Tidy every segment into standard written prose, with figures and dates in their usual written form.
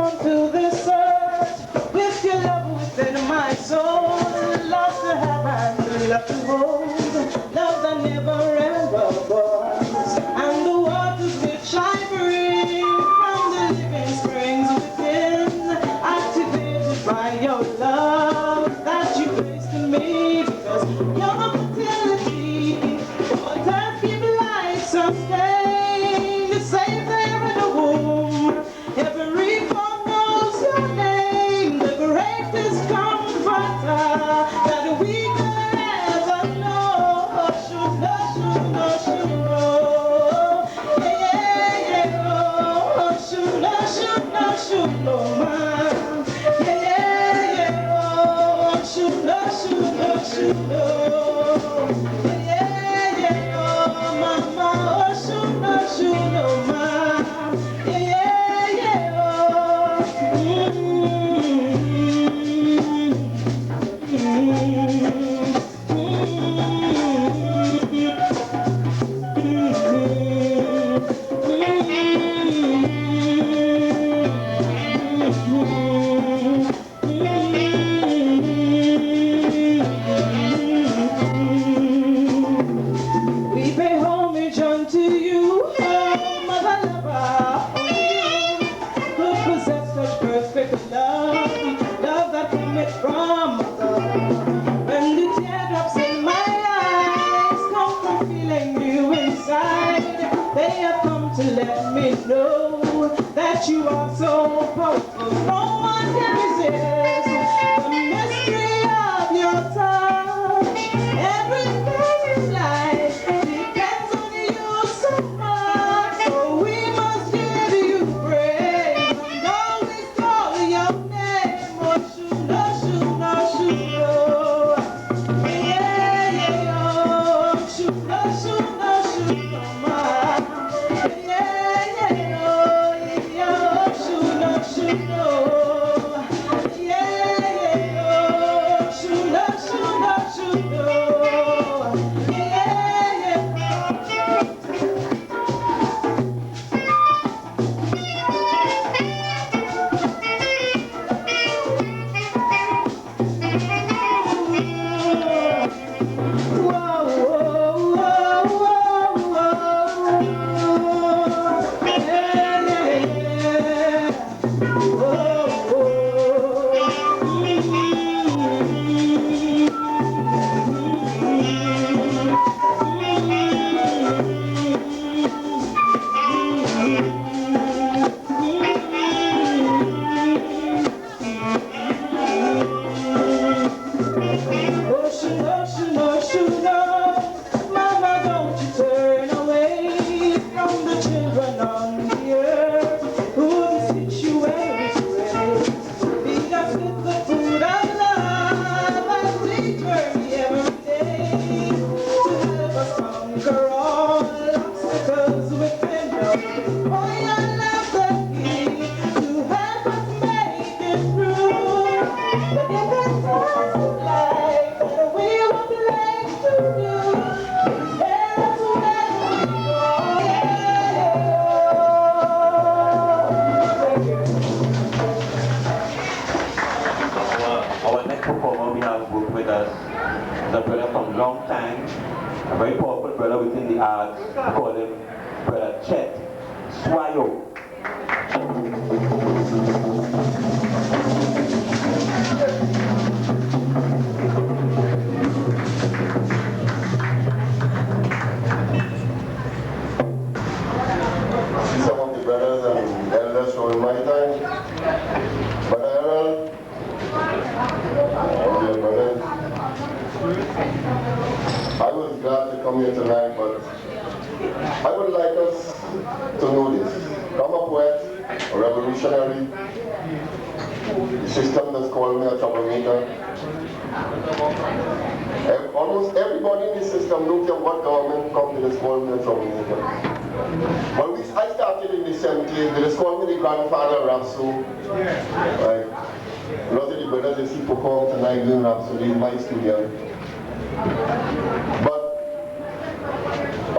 on to this earth with your love within my soul. Love to have and love to hold, love that never ever was. And the waters which I bring from the living springs within, activated by your love that you placed in me, because your fertility, waters give life sustain. You save there in the womb, every form knows your name, the greatest comforter that we could ever know. Should know, should know, should know. Yeah, yeah, yeah, oh. Should know, man. Yeah, yeah, yeah, oh. Should know, should know. Yeah, yeah, oh, mama. Oh, should know, man. Yeah, yeah, oh. We pay homage unto you, oh mother lover, only you who possess such perfect love, love that cometh from above. When the teardrops in my eyes come from feeling you inside, they have come to let me know that you are so powerful. No one can resist the mystery of your touch. Everything in life depends on you so much, so we must give you praise and always call your name. Oh, Shuno, Shuno, Shuno. Yeah, yeah, oh. Shuno, ma. Yeah, yeah, oh. Yeah, Shuno, Shuno. Yeah, yeah, oh. Shuno, Shuno. Yeah, yeah. Whoa, whoa, whoa, whoa, whoa. Yeah, yeah, yeah. Whoa, oh, Shuno, mama, don't you turn away from the children on the earth whose sanctuary praise. Feed us with the food of love as we journey every day to help us conquer all obstacles within us. Oh, your love the key to help us make it through the different times of life that we will place to do. Prepare us when we go. Thank you. Our next performer, we have worked with us, the brother from long time, a very powerful brother within the arts. We call him Brother Chet Swayo. Some of the brothers and elders from my time, but dear brothers, I was glad to come here tonight, but I would like us to know this. I'm a poet, a revolutionary. The system that's called me a troublemaker. Almost everybody in the system, don't care what government comes to, just call me a troublemaker. When I started in the 70s, they just called me the grandfather of Rapso. Right? A lot of the brothers you see perform tonight doing Rapso, they're my student. But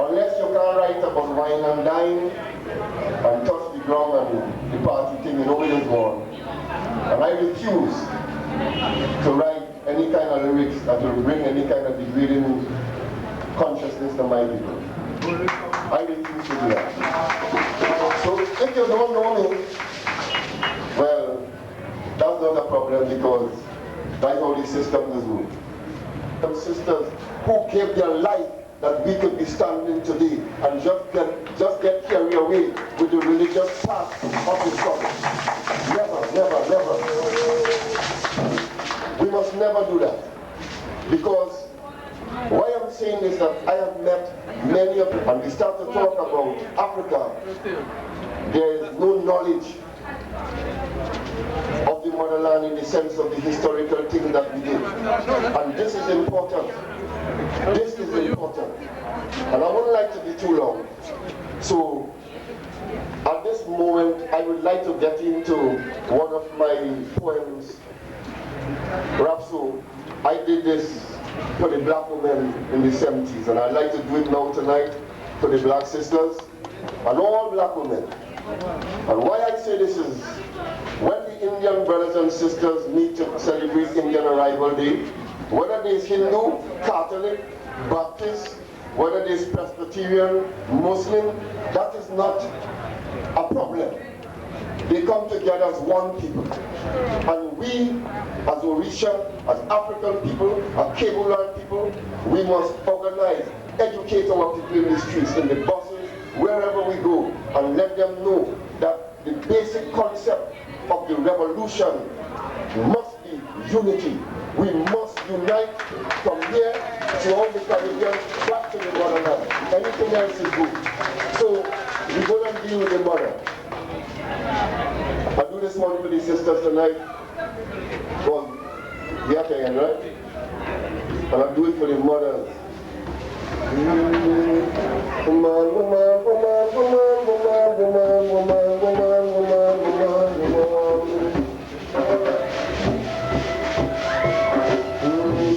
unless you can write about wine and dine and touch the ground and party thing, you know it is gone. And I refuse to write any kind of lyrics that will bring any kind of degrading consciousness to my people. I refuse to do that. So if you don't know me, well, that's not a problem because that's how the system is moving. Some sisters who gave their life that we could be standing today and just get carried away with the religious part of the struggle. Never, never, never. We must never do that. Because why I'm saying is that I have met many of them, and we start to talk about Africa, there is no knowledge of the motherland in the sense of the historical thing that we did. And this is important. This is important. And I wouldn't like to be too long. So, at this moment, I would like to get into one of my poems. Rhapsody. I did this for the black women in the 70s, and I'd like to do it now tonight for the black sisters and all black women. And why I say this is, when the Indian brothers and sisters meet to celebrate Indian Arrival Day, whether they is Hindu, Catholic, Baptist, whether they is Presbyterian, Muslim, that is not a problem. They come together as one people. And we, as Orisha, as African people, as Kebulan people, we must organize, educate our people in the streets, in the buses, wherever we go, and let them know that the basic concept of the revolution must be unity. We must unite from here to all the Caribbean back to the motherland. Anything else is good. So we're going to deal with the mother. I do this one for the sisters tonight. Well, the other end, right? And I do it for the mothers. Woman, woman, woman, woman, woman, woman, woman, woman, woman, woman, woman.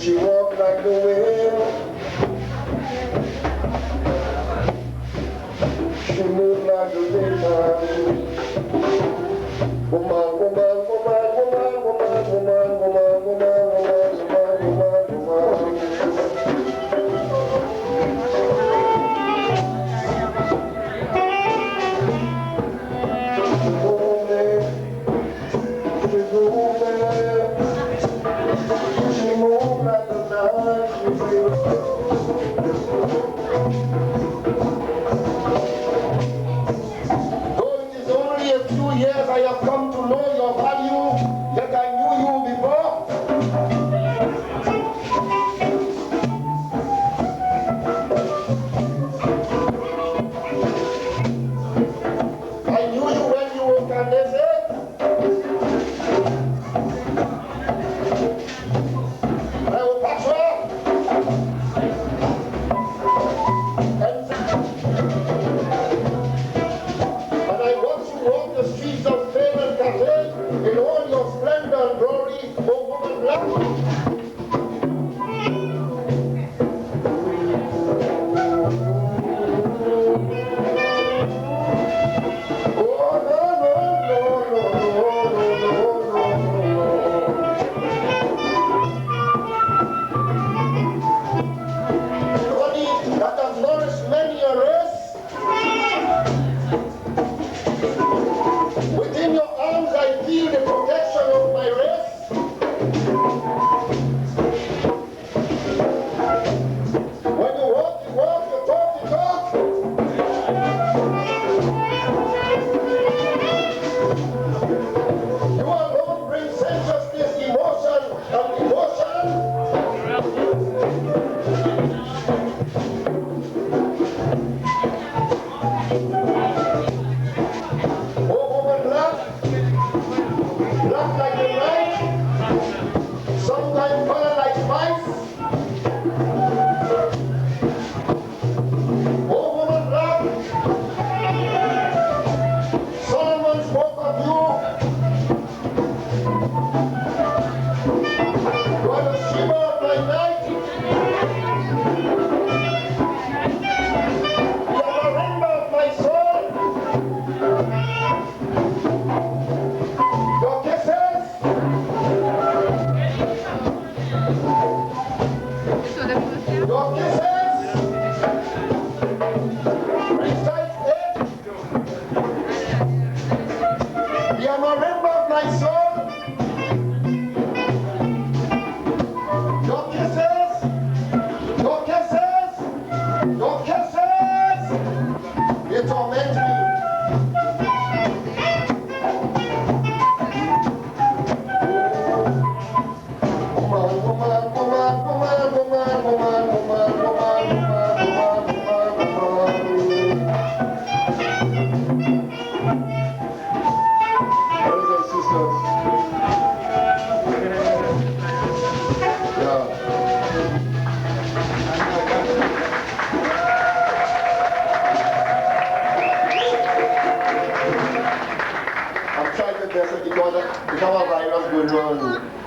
She walked like the wind. She moved like the daytime. Woman, woman, woman, woman, woman, woman, woman, woman, woman, woman, woman. I have come to know soul. No kisses. No kisses. No kisses. You torment me. Woman, woman, woman, woman, woman, woman, woman, woman, woman, woman, woman. Brothers and sisters. Yeah. I'm trying my best because a virus going on.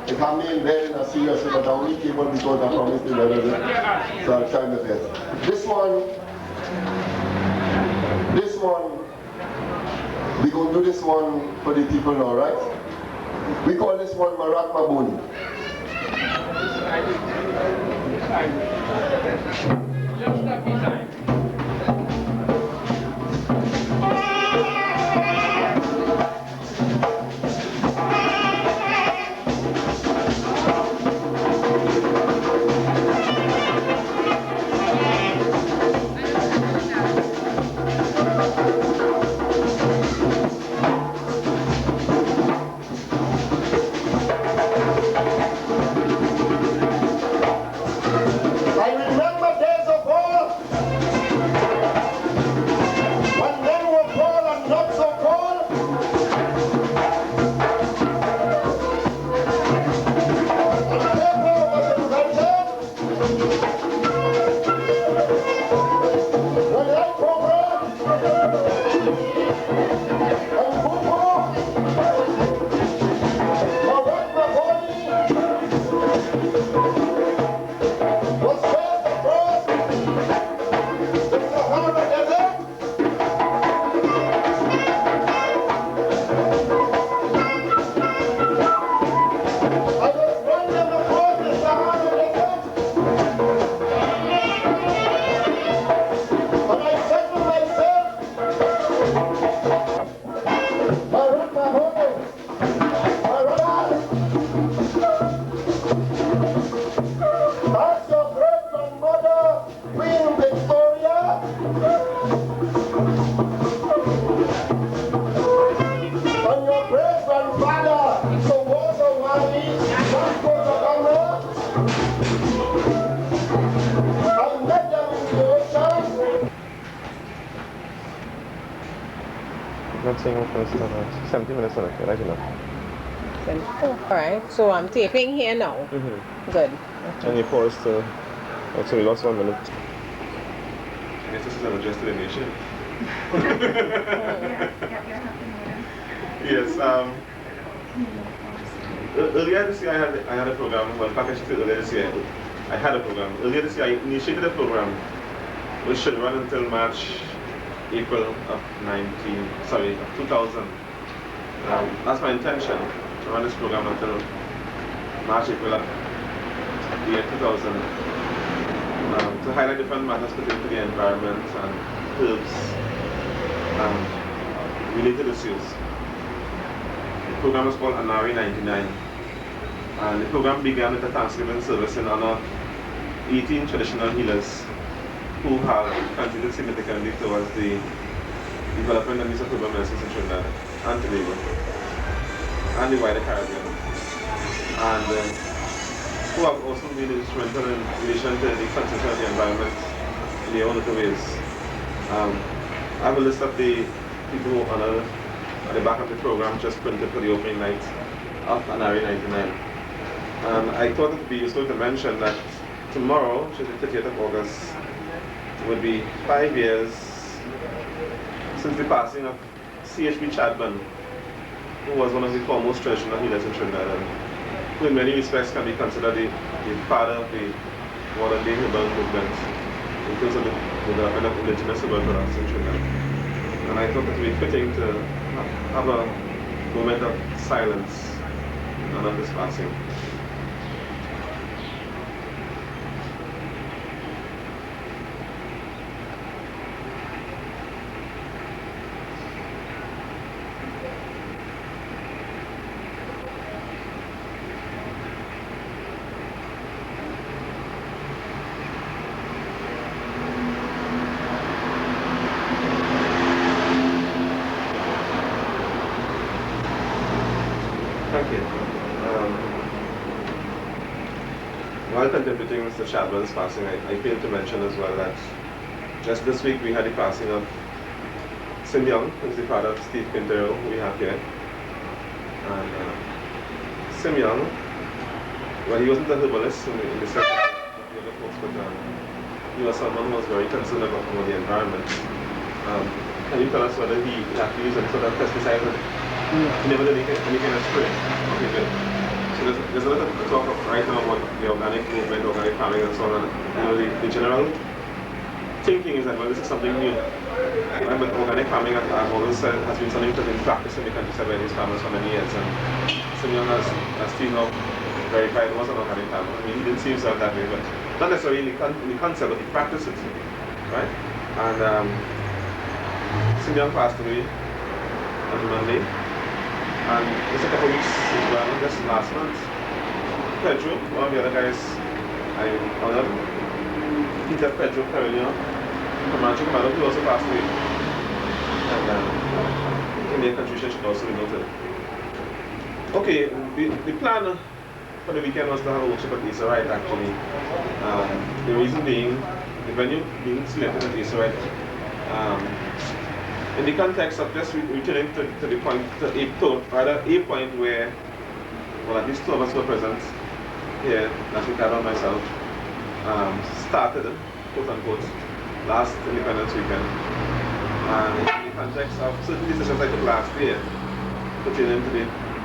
If I'm in bed in a serious, but I'm only capable because I promised to never do. So I'll try my best. This one, we gonna do this one for the people now, right? We call this one Marat Mabuni. I remember days of old when men were poor and not so cold. And paper was invented. When I program and Bubu, Marat Maboni was first across the Sahara Desert. I was running across the Sahara Desert, and I said to myself, Marat Maboni, Marat, that's your great-grandmother, Queen Victoria, and your great-grandfather, Sir Walter Wally, Vasco da Gama. I met them in the ocean. Not saying what first 70 minutes on it, right enough. Alright, so I'm taping here now. Good. And you paused to, so we lost 1 minute. I guess this is an address to the nation. Yes, earlier this year I had a program, well, in fact I should say earlier this year, I had a program. Earlier this year I initiated a program which should run until April of 2000. That's my intention, to run this program until March, April of the year 2000. To highlight different matters pertaining to the environment and herbs and related issues. The program is called Anari 99, and the program began with a Thanksgiving service in honor of 18 traditional healers who have contributed significantly towards the development and use of herbal medicines in Trinidad and Tobago and the wider Caribbean, and who have also been instrumental in relation to the conservation of the environment in their own little ways. I have a list of the people who honor at the back of the program, just printed for the opening night of Anari 99. And I thought it would be useful to mention that tomorrow, which is the 30th of August, would be 5 years since the passing of C.H.B. Chadman, who was one of the foremost traditional healers in Trinidad, and who in many respects can be considered the father of the modern day herbal movement in terms of the development of indigenous herbal products in Trinidad. And I thought it would be fitting to have a moment of silence in honor of this passing. Thank you. While contemplating Mr. Chadwell's passing, I failed to mention as well that just this week we had the passing of Sim Young, who's the father of Steve Quintero, who we have here. And Sim Young, well, he wasn't a herbalist in the sense of the other folks, but he was someone who was very concerned about the environment. Can you tell us whether he had to use any sort of pesticide? He never did any kind of spray. Okay, good. So there's a lot of talk of right now about the organic movement, organic farming and so on. The general thinking is that, well, this is something new. Right? But organic farming, I've always said, has been something that's been practiced in the countryside by these farmers for many years. And Simeon has still not verified it was an organic farmer. I mean, he didn't see himself that way, but not necessarily in the concept, but he practiced it. Right? And Simeon passed away on Monday. And just a couple of weeks as well, just last month, Pedro, one of the other guys I honored, Peter Pedro Carolina from Rancho Camado, who also passed away. And he made a contribution should also be noted. Okay, the plan for the weekend was to have a workshop at Issa Right, actually. The reason being, the venue being selected at Issa Right. In the context of just returning to the point, a point where, well, at least two of us were present here, Nafikado and myself, started, quote unquote, last Independence weekend. And in the context of certain decisions I took last year, pertaining to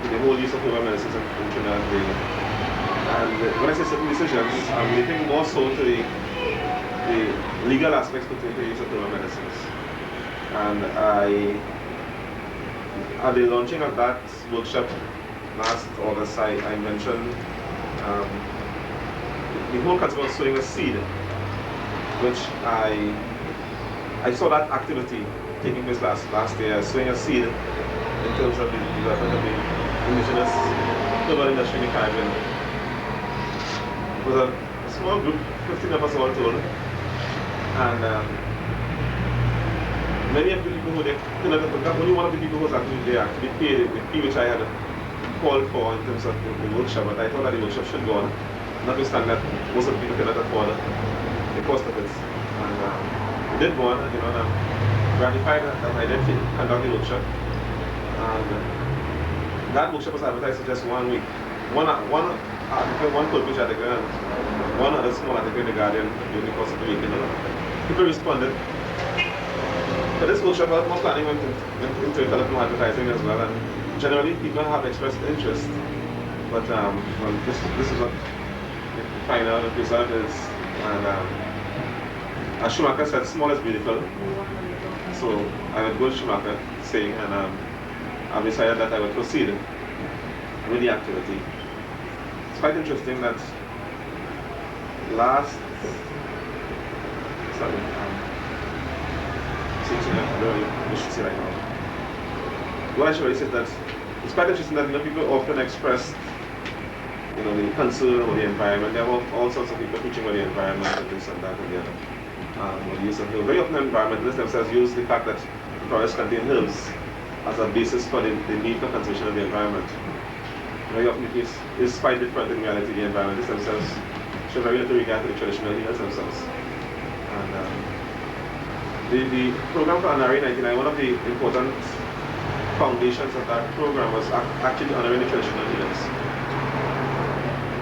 the whole use of herbal medicines in Trinidad and Tobago. And when I say certain decisions, I'm relating more so to the legal aspects pertaining to the use of herbal medicines. And at the launching of that workshop last August, I mentioned the whole concept of sowing a seed, which I saw that activity taking place last year, sowing a seed in terms of the development of the indigenous herbal industry in the Caribbean. It was a small group, 15 of us all told, and many of the people who only one of the people who was actually there actually paid the fee which I had called for in terms of the workshop, but I thought that the workshop should go on, notwithstanding that most of the people cannot afford the cost of it. And it did go on, and I'm gratified that I did conduct the workshop. And that workshop was advertised for just 1 week. One article, one pulpit article, and one other small article in the Guardian during the course of the week. People responded. But this workshop, more planning went into developing advertising as well, and generally people have expressed interest. But well, this is what the final result is. And as Schumacher said, small is beautiful. So I would go to Schumacher saying, and I decided that I would proceed with the activity. It's quite interesting that what I should really say is that it's quite interesting that people often express the concern about the environment. There are all sorts of people preaching about the environment and this and that and the other. Use of herbs. Very often environmentalists themselves use the fact that the forests contain herbs as a basis for the need for conservation of the environment. Very often the case is quite different in reality. The environmentalists themselves show very little regard to the traditional healers themselves. And the program for honoring 99, one of the important foundations of that program was actually honoring the traditional healers.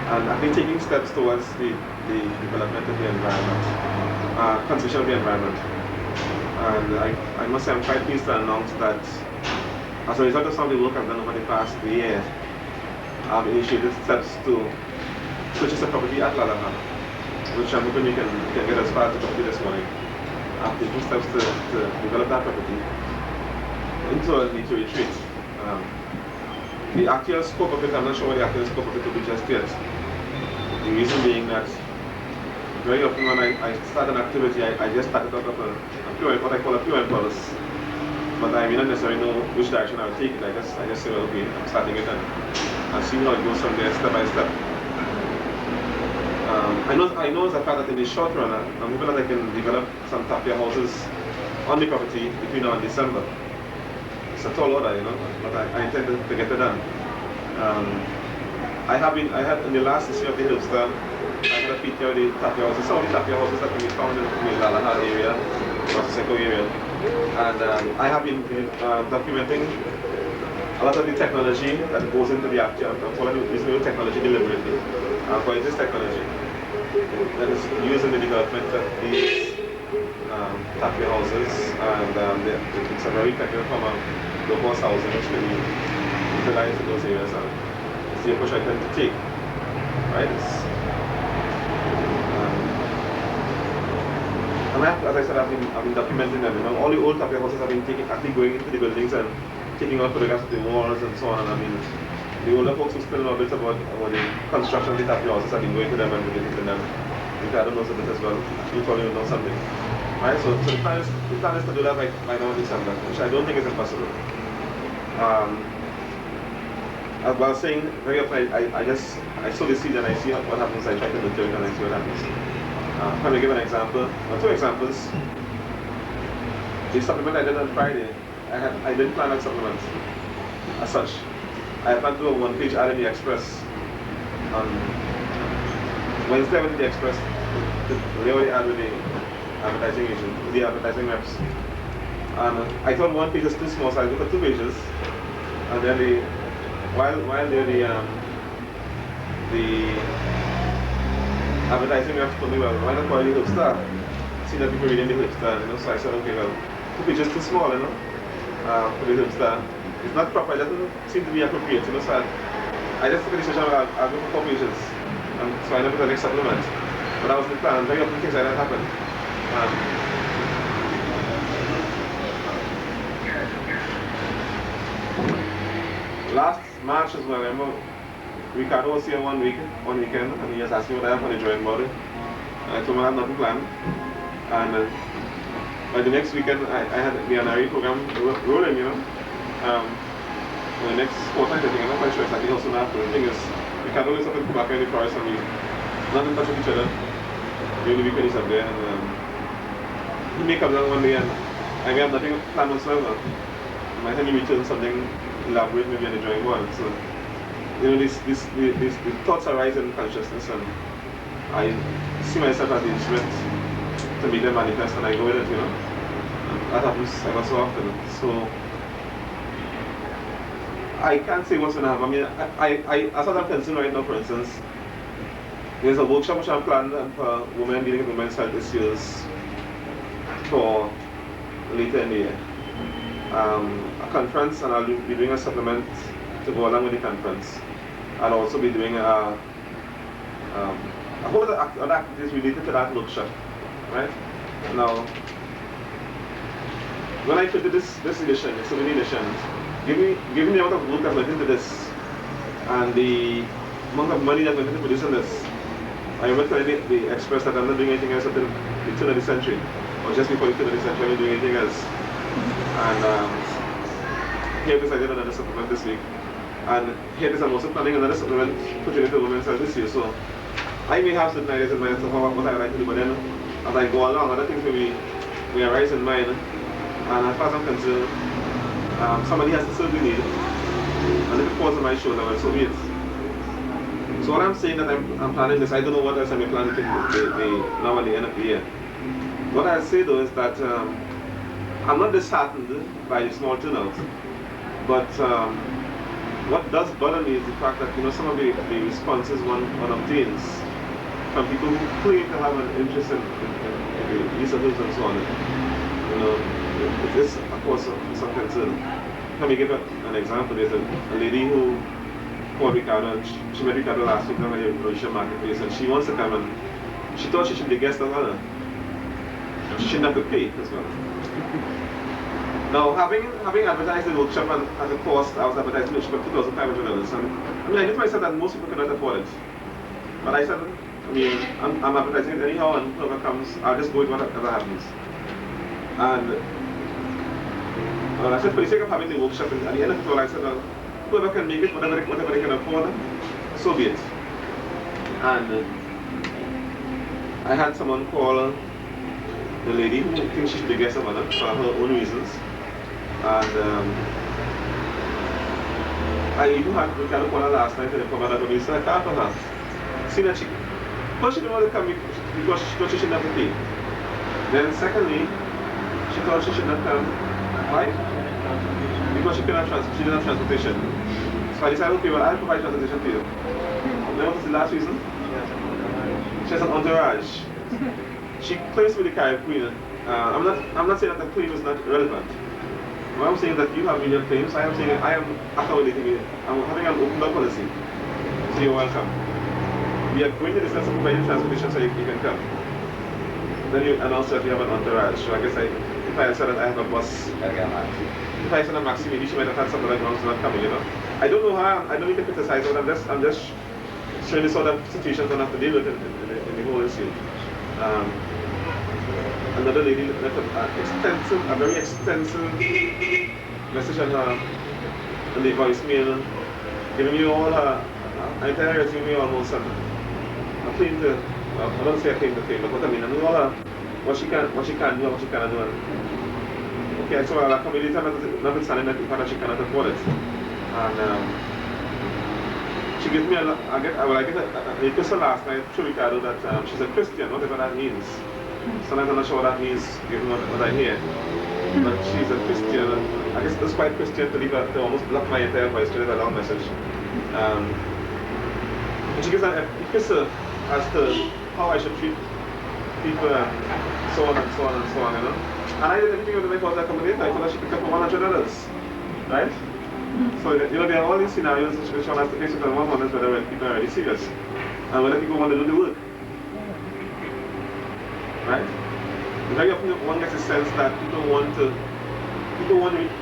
And I've been taking steps towards the development of the environment, conservation of the environment. And I must say I'm quite pleased to announce that as a result of some of the work I've done over the past year, I've initiated steps to purchase a property at Laja, which I'm hoping we can get as far as the property this morning. I've taken steps to develop that property into a nature retreat. The actual scope of it, I'm not sure what the actual scope of it will be just yet. The reason being that very often when I start an activity, I just start it out of what I call a pure impulse. But I may not necessarily know which direction I will take it. I just say, well, okay, I'm starting it and see how it goes from there step by step. I know as a fact that in the short run, I'm hoping that I can develop some tapia houses on the property between now and December. It's a tall order, but I intend to get it done. I had in the last issue of the Hillstar, I had a feature of the tapia houses, some of the tapia houses that can be found in the Laja area, Rosseco area. And I have been documenting a lot of the technology that goes into the actual, I'm calling this new technology deliberately. For this technology that is used in the development of these tapia houses, and it's a very effective form of low-cost housing which can be utilized in those areas. It's the approach I tend to take, right? And as I said, I've been documenting them. You know, all the old tapia houses have been actually going into the buildings and taking out photographs of the walls and so on. And I mean, the older folks who still know a bit about the construction of the tapia houses have been going to them and visiting them. Ricardo knows a bit as well. You probably know something. Right? So the plan is to do that by now in December, which I don't think is impossible. As I was saying, very often I sow the seed and I see what happens. I try to nurture it and I see what happens. Let me give an example, or two examples. The supplement I did on Friday, I didn't plan that supplement as such. I planned to do a one-page ad in the Express. On Wednesday I went to the Express to lay out the ad with the advertising agent, the advertising reps. And I thought one page was too small, so I looked at 2 pages. And then while the advertising reps told me, well, why not call it the Hillstar? See that people reading the Hillstar, you know. So I said, okay, well, 2 pages too small, you know, for the Hillstar. It's not proper, it doesn't seem to be appropriate, you know. So I just took a decision, I'll go for 4 pages. And so I never did the next supplement. But that was the plan. Very often things like that happen. Last March as well, I remember Ricardo was here one weekend, and he just asked me what I have on the drawing board. I told him I had nothing planned. And by the next weekend, I had the NRE program rolling, you know. The next fortnight, I think, I'm not quite sure exactly how soon after. The thing is, Ricardo lives up in Kubaka in the forest, and we not in touch with each other during the weekend he's up there. And he may come down one day, and I may have nothing planned whatsoever. By the time he returns something elaborate, maybe on the drawing board. So, you know, these thoughts arise in consciousness, and I see myself as the instrument to make them manifest, and I go with it, you know. And that happens ever so often. So I can't say what's going to happen. I mean, as far as I'm concerned right now, for instance, there's a workshop which I'm planned for women dealing with women's health issues for later in the year. A conference, and I'll be doing a supplement to go along with the conference. I'll also be doing a whole lot of other activities related to that workshop. Right? Now, when I put this edition, so many editions, given the amount of work that went into this and the amount of money that went into producing this, I remember telling the Express that I'm not doing anything else until the turn of the century, or just before the turn of the century, I'm not doing anything else. And here it is, I did another supplement this week. And here it is, I'm also planning another supplement pertaining to women's health this year. So I may have certain ideas in mind as to what I would like to do, but then as I go along, other things may arise in mind. And as far as I'm concerned, somebody has to serve the need. And if it falls on my shoulder, well, so be it. So what I'm saying that I'm planning this, I don't know what else I may plan to now at the end of the year. What I'll say though is that I'm not disheartened by the small turnout, but what does bother me is the fact that, you know, some of the responses one obtains from people who claim to have an interest in the disabilities and so on. You know, it is of course some concern. Let me give an example. There's a lady who called Ricardo, and she met Ricardo last week at the Rhodesia Marketplace, and she wants to come, and she thought she should be a guest of honor. She shouldn't have to pay as well. Now, having advertised the workshop and at the cost, I was advertising the workshop for $2,500. I mean, I did myself that most people cannot afford it. But I said, I mean, I'm advertising it anyhow, and whoever comes, I'll just go with whatever happens. And I said, for the sake of having the workshop, at the end of it all, I said, well, whoever can make it, whatever they can afford, so be it. And I had someone call the lady who thinks she should be a guest of honor for her own reasons. And I even had to kind of call her last night and inform her that when we started talking to her, see that first she didn't want to come because she thought she shouldn't have to pay. Then secondly, she thought she should not come. Why? Because she didn't have transportation. So I decided, okay, well, I'll provide transportation for you. And then what was the last reason? She has an entourage. She claims to be the Carib Queen. I'm not saying that the claim is not relevant. What I'm saying is that you have million claims. I am saying I am accommodating you. I'm having an open door policy. So you're welcome. We are going to discuss providing transportation so you can come. Then you announce that you have an entourage. So I guess if I said that I have a bus, if I said a Maxi, maybe she might have had some other grounds not coming, you know. I don't know how, I don't need to criticize her, I'm just showing the sort of situations I have to deal with in the whole issue. Another lady left a very extensive message on her, on the voicemail, giving me all her entire resume almost, and I claim to, I don't say I claim to fame, but what I mean, I know all her, what she can do and what she cannot do. Okay, so I'll accommodate her, notwithstanding that the fact that she cannot afford it. And she gives me I get a epistle last night through Ricardo that she's a Christian, whatever that means. Sometimes I'm not sure what that means, given what I hear. But she's a Christian. I guess it's quite Christian to almost block my entire voice to leave a long message. And she gives an epistle as to how I should treat people and so on and so on and so on, you know. And I did everything within my power to accommodate her. I told her she picked up for $100, right? So, you know, there are all these scenarios which one has to face with, and one is whether people are really serious and whether people want to do the work. Right? Very often one gets a sense that people want to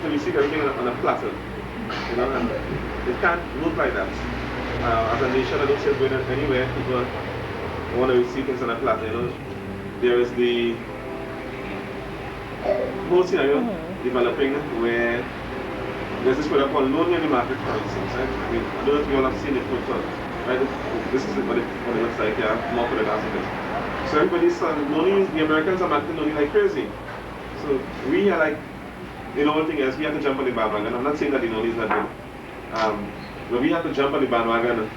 receive everything on a platter. You know, and it can't look like that. As a nation, I don't see it going anywhere. People want to receive things on a platter, you know. There is the whole scenario developing where there's this product called loan in the market, for instance, right? I mean, I don't know if you all have seen it before, right? This is what it looks like, yeah, more for the last of it. So everybody's noni, the Americans are marketing noni like crazy. So we are like, the whole thing is we have to jump on the bandwagon. I'm not saying that the noni is not good. But we have to jump on the bandwagon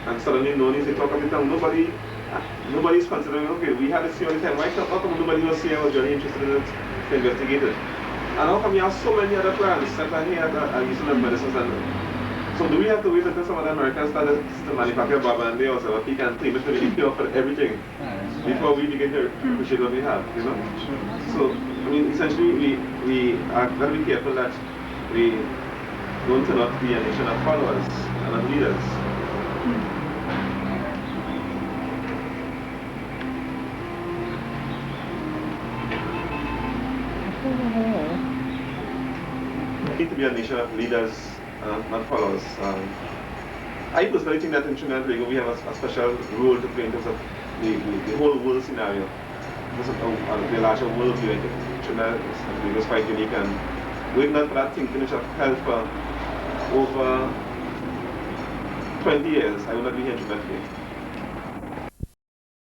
and suddenly noni, they talk of the town. Nobody's considering, okay, we had to see all the time. Why how come nobody was here was very interested in it to investigate it? And how come you have so many other plants that are here that are using the medicines? So do we have to wait until some of the Americans start to manufacture baba and they also have a peak and claim it to be cure for everything before we begin to appreciate what we have, you know? So, I mean, essentially we are got to be careful that we don't turn out to be a nation of followers and of leaders. We need to be a nation of leaders, not followers. I personally think that in Trinidad and Tobago we have a special role to play in terms of the whole world scenario. Because of the larger world view, I think Trinidad and Tobago is quite unique, and we've not for that thing which have held for over 20 years. I will not be here in Trinidad today.